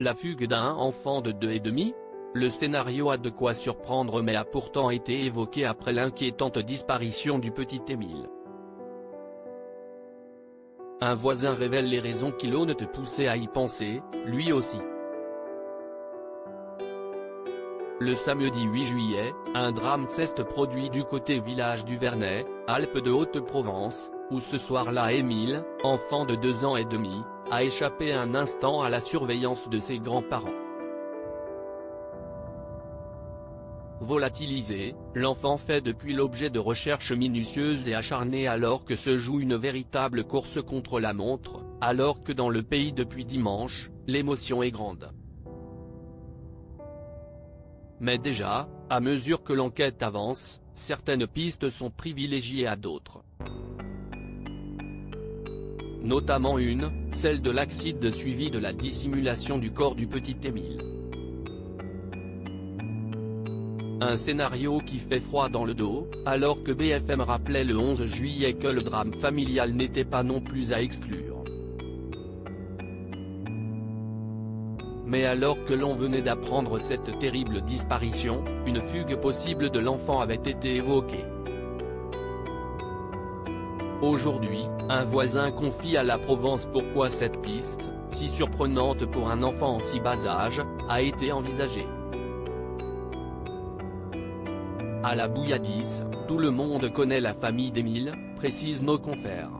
La fugue d'un enfant de 2 ans et demi? Le scénario a de quoi surprendre mais a pourtant été évoqué après l'inquiétante disparition du petit Émile. Un voisin révèle les raisons qui l'ont poussé à y penser, lui aussi. Le samedi 8 juillet, un drame s'est produit du côté village du Vernet, Alpes de Haute-Provence, où ce soir-là Émile, enfant de 2 ans et demi, a échappé un instant à la surveillance de ses grands-parents. Volatilisé, l'enfant fait depuis l'objet de recherches minutieuses et acharnées alors que se joue une véritable course contre la montre, alors que dans le pays depuis dimanche, l'émotion est grande. Mais déjà, à mesure que l'enquête avance, certaines pistes sont privilégiées à d'autres. Notamment une, celle de l'accident suivi de la dissimulation du corps du petit Émile. Un scénario qui fait froid dans le dos, alors que BFM rappelait le 11 juillet que le drame familial n'était pas non plus à exclure. Mais alors que l'on venait d'apprendre cette terrible disparition, une fugue possible de l'enfant avait été évoquée. Aujourd'hui, un voisin confie à la Provence pourquoi cette piste, si surprenante pour un enfant en si bas âge, a été envisagée. À la Bouilladis, tout le monde connaît la famille d'Émile, précisent nos confrères.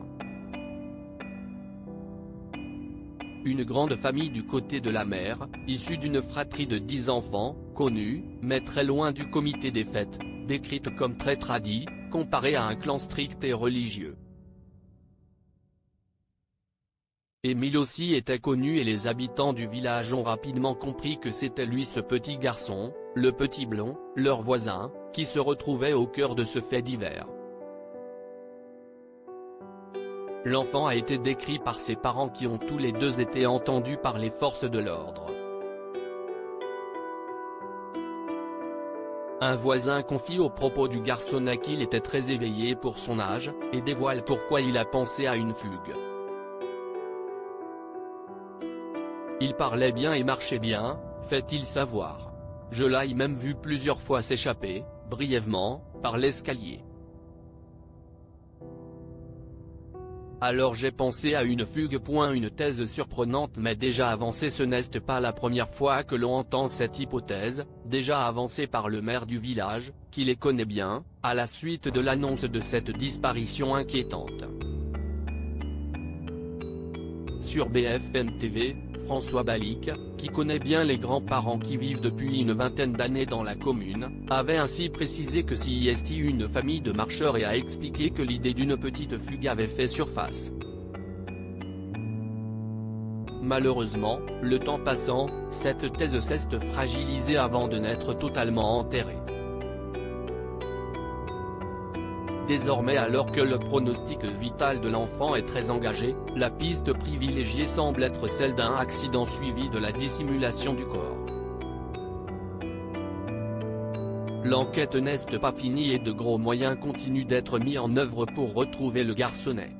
Une grande famille du côté de la mère, issue d'une fratrie de 10 enfants, connue, mais très loin du comité des fêtes, décrite comme très tradie, comparée à un clan strict et religieux. Émile aussi était connu et les habitants du village ont rapidement compris que c'était lui ce petit garçon, le petit blond, leur voisin, qui se retrouvait au cœur de ce fait divers. L'enfant a été décrit par ses parents qui ont tous les deux été entendus par les forces de l'ordre. Un voisin confie au propos du garçonnet qu'il était très éveillé pour son âge, et dévoile pourquoi il a pensé à une fugue. Il parlait bien et marchait bien, fait-il savoir. Je l'ai même vu plusieurs fois s'échapper, brièvement, par l'escalier. Alors j'ai pensé à une fugue. Une thèse surprenante mais déjà avancée. Ce n'est pas la première fois que l'on entend cette hypothèse, déjà avancée par le maire du village, qui les connaît bien, à la suite de l'annonce de cette disparition inquiétante. Sur BFM TV, François Balic, qui connaît bien les grands-parents qui vivent depuis une vingtaine d'années dans la commune, avait ainsi précisé que s'il y est une famille de marcheurs et a expliqué que l'idée d'une petite fugue avait fait surface. Malheureusement, le temps passant, cette thèse s'est fragilisée avant de n'être totalement enterrée. Désormais, alors que le pronostic vital de l'enfant est très engagé, la piste privilégiée semble être celle d'un accident suivi de la dissimulation du corps. L'enquête n'est pas finie et de gros moyens continuent d'être mis en œuvre pour retrouver le garçonnet.